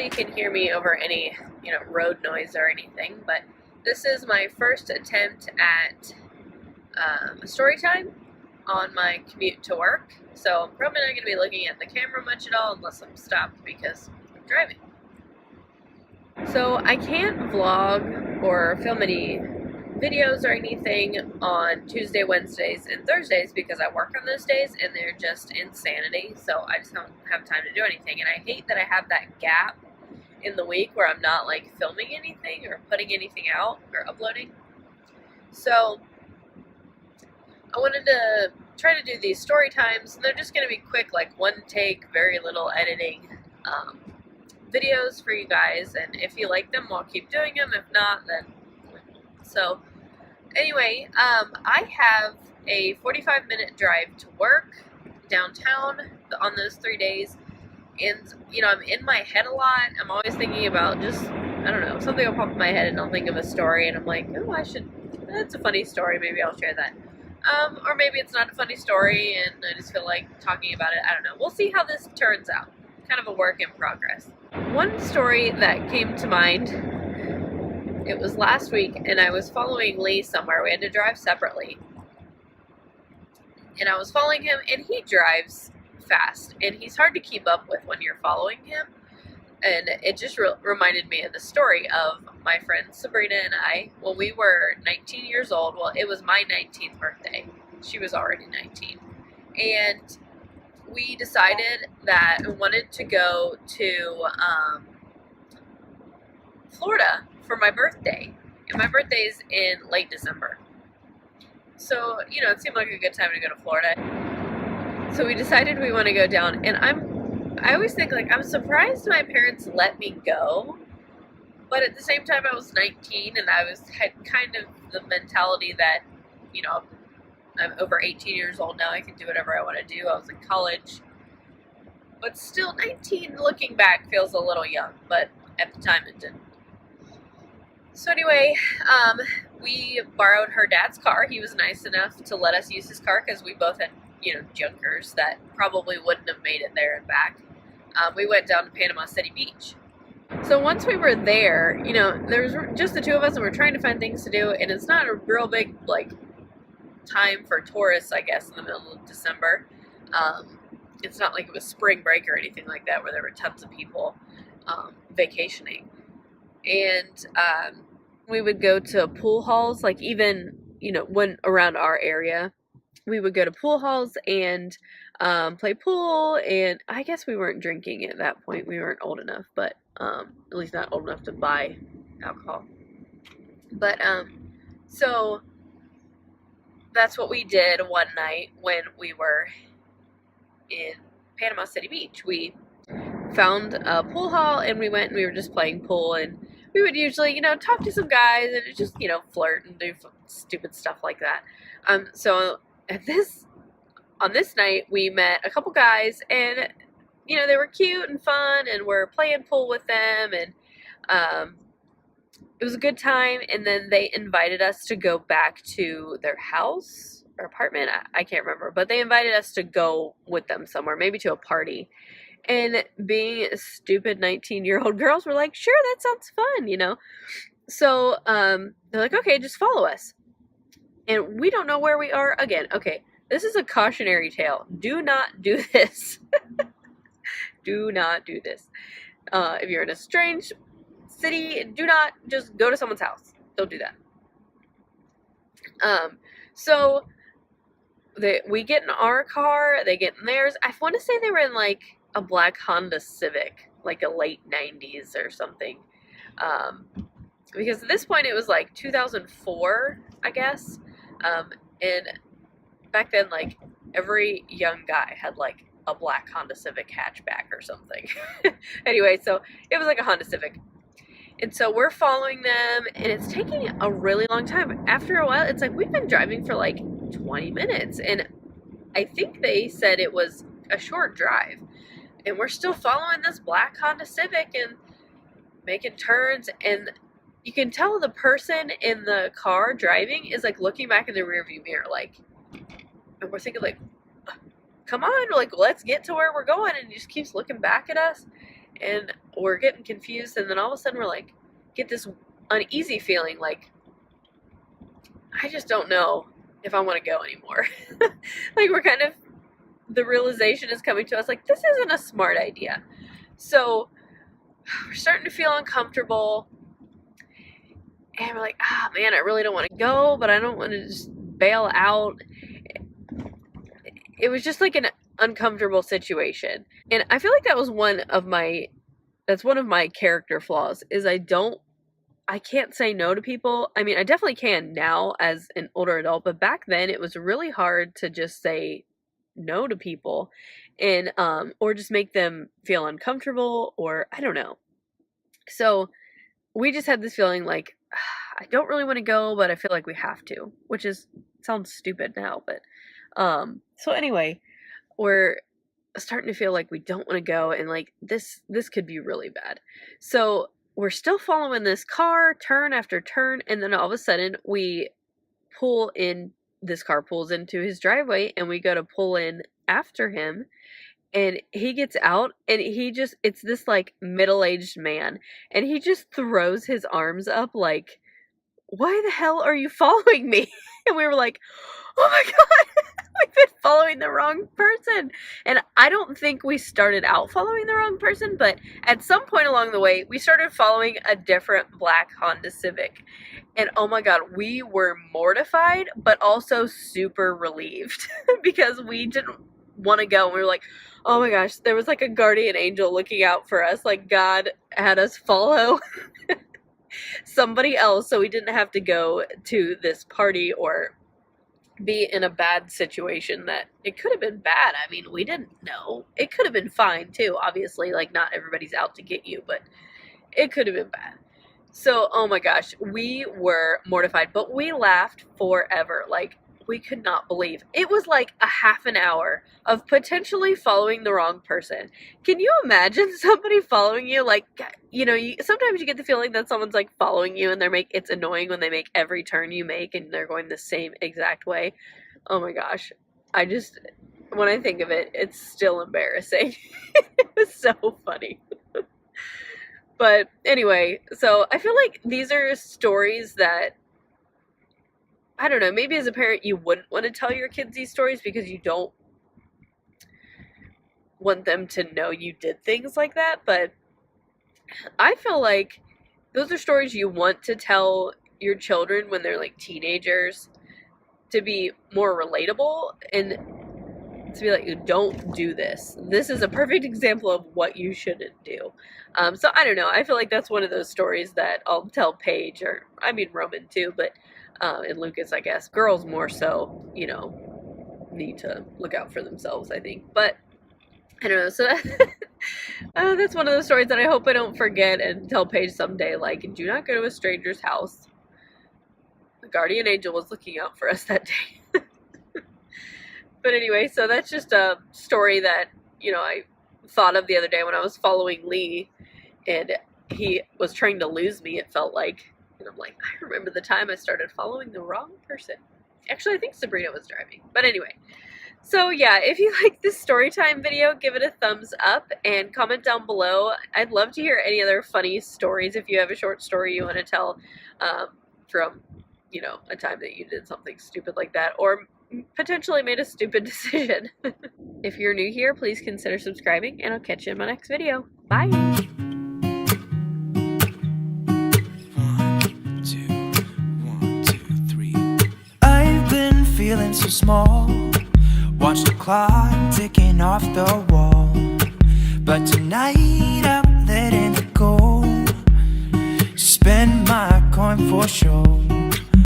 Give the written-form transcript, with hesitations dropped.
you can hear me over any, road noise or anything, but this is my first attempt at a story time on my commute to work. So I'm probably not going to be looking at the camera much at all unless I'm stopped because I'm driving. So I can't vlog or film any videos or anything on Tuesday, Wednesdays, and Thursdays because I work on those days and they're just insanity. So I just don't have time to do anything. And I hate that I have that gap in the week where I'm not like filming anything or putting anything out or uploading. So I wanted to try to do these story times, and they're just going to be quick, like one take, very little editing videos for you guys. And if you like them, I'll keep doing them. If not, then so anyway, I have a 45-minute drive to work downtown on those 3 days. And, I'm in my head a lot. I'm always thinking about just, I don't know, something will pop in my head and I'll think of a story and I'm like, oh, that's a funny story. Maybe I'll share that. Or maybe it's not a funny story and I just feel like talking about it. I don't know. We'll see how this turns out. Kind of a work in progress. One story that came to mind, it was last week, and I was following Lee somewhere. We had to drive separately. And I was following him, and he drives fast. And he's hard to keep up with when you're following him. And it just reminded me of the story of my friend Sabrina and I when we were 19 years old. Well, it was my 19th birthday. She was already 19. And we decided that we wanted to go to Florida for my birthday, and my birthday's in late December. So, it seemed like a good time to go to Florida. So we decided we want to go down, and I always think, like, I'm surprised my parents let me go, but at the same time I was 19, and I had kind of the mentality that, I'm over 18 years old now, I can do whatever I want to do. I was in college, but still 19 looking back feels a little young, but at the time it didn't. So anyway, we borrowed her dad's car. He was nice enough to let us use his car because we both had, junkers that probably wouldn't have made it there and back. We went down to Panama City Beach. So once we were there, there was just the two of us and we're trying to find things to do, and it's not a real big, time for tourists, I guess, in the middle of December. It's not like it was spring break or anything like that where there were tons of people vacationing. And we would go to pool halls, like even, when around our area, we would go to pool halls and play pool. And I guess we weren't drinking at that point. We weren't old enough, but at least not old enough to buy alcohol. But so that's what we did one night when we were in Panama City Beach. We found a pool hall and we went and we were just playing pool, and we would usually, talk to some guys and just, flirt and do stupid stuff like that. So on this night, we met a couple guys, and, they were cute and fun, and we're playing pool with them, and it was a good time. And then they invited us to go back to their house or apartment. I can't remember, but they invited us to go with them somewhere, maybe to a party. And being stupid 19-year-old girls, were like, sure, that sounds fun, So they're like, okay, just follow us. And we don't know where we are again. Okay, this is a cautionary tale. Do not do this. Do not do this. If you're in a strange city, do not just go to someone's house. Don't do that. So we get in our car, they get in theirs. I want to say they were in a black Honda Civic, like a late 90s or something. Because at this point it was 2004, I guess. And back then, every young guy had a black Honda Civic hatchback or something. Anyway, so it was a Honda Civic. And so we're following them, and it's taking a really long time. After a while, it's we've been driving for 20 minutes, and I think they said it was a short drive. And we're still following this black Honda Civic and making turns, and you can tell the person in the car driving is looking back in the rearview mirror, and we're thinking come on, let's get to where we're going, and he just keeps looking back at us. and we're getting confused, and then all of a sudden we're like, get this uneasy feeling like, I just don't know if I want to go anymore. Like, we're kind of, the realization is coming to us like, this isn't a smart idea. So we're starting to feel uncomfortable, and we're like, man, I really don't want to go, but I don't want to just bail out. It was just like an uncomfortable situation. And I feel like that was one of my character flaws, is I can't say no to people. I mean, I definitely can now as an older adult, but back then it was really hard to just say no to people, and or just make them feel uncomfortable, or I don't know. So we just had this feeling like, I don't really want to go, but I feel like we have to, which sounds stupid now, but so anyway, we're starting to feel like we don't want to go, and like this could be really bad. So we're still following this car turn after turn, and then all of a sudden this car pulls into his driveway, and we go to pull in after him, and he gets out, and it's this like middle-aged man, and he just throws his arms up like, why the hell are you following me? And we were like, oh my God, we've been following the wrong person. And I don't think we started out following the wrong person, but at some point along the way, we started following a different black Honda Civic. And oh my God, we were mortified, but also super relieved because we didn't want to go. And we were like, oh my gosh, there was like a guardian angel looking out for us. Like, God had us follow somebody else so we didn't have to go to this party or be in a bad situation that it could have been bad. I mean, we didn't know. It could have been fine too. Obviously, like, not everybody's out to get you, but it could have been bad. So, oh my gosh, we were mortified, but we laughed forever. Like, we could not believe. It was like a half an hour of potentially following the wrong person. Can you imagine somebody following you? Like, you know, sometimes you get the feeling that someone's like following you, and it's annoying when they make every turn you make and they're going the same exact way. Oh my gosh. When I think of it, it's still embarrassing. It was so funny. But anyway, so I feel like these are stories that, I don't know, maybe as a parent you wouldn't want to tell your kids these stories because you don't want them to know you did things like that, but I feel like those are stories you want to tell your children when they're like teenagers, to be more relatable and to be like, don't do this. This is a perfect example of what you shouldn't do. So I don't know, I feel like that's one of those stories that I'll tell Paige, or I mean Roman too, but and Lucas, I guess. Girls more so, you know, need to look out for themselves, I think. But I don't know. So that's one of those stories that I hope I don't forget and tell Paige someday. Like, do not go to a stranger's house. The guardian angel was looking out for us that day. But anyway, so that's just a story that, you know, I thought of the other day when I was following Lee, and he was trying to lose me, it felt like. And I'm like, I remember the time I started following the wrong person. Actually, I think Sabrina was driving. But anyway. So yeah, if you like this story time video, give it a thumbs up and comment down below. I'd love to hear any other funny stories if you have a short story you want to tell from, you know, a time that you did something stupid like that, or potentially made a stupid decision. If you're new here, please consider subscribing, and I'll catch you in my next video. Bye! Feeling so small, watch the clock ticking off the wall, but tonight I'm letting it go, spend my coin for sure.